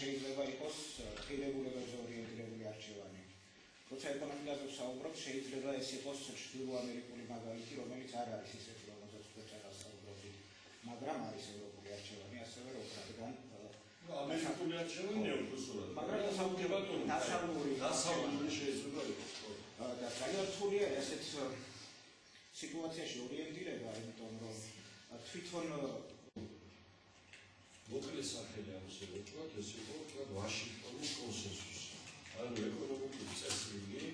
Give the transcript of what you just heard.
შეიძლება იყოს ღირებულებებზე ორიენტირებული არჩევანი. როცა ეკონომიკაზე ვსაუბრობ, შეიძლება ეს იყოს ჩრდილოამერიკული მაგალითი, რომელიც არ არის ისეთი, რომელზეც ვეჭერას საუბრობთ, მაგრამ არის ევროპული არჩევანი, ასევე რადგან ამერიკული არჩევანია უბრალოდ. მაგრამ დასავლური შეიძლება იყოს. და გაიარცხულია ესეთ სიტუაციაში ორიენტირება, იმიტომ რომ თვითონ მოკლე სახელი ამისა ვთქვათ, ეს იყო ვაშინგტონის კონსენსუსი. ანუ ეკონომიკური წესრიგი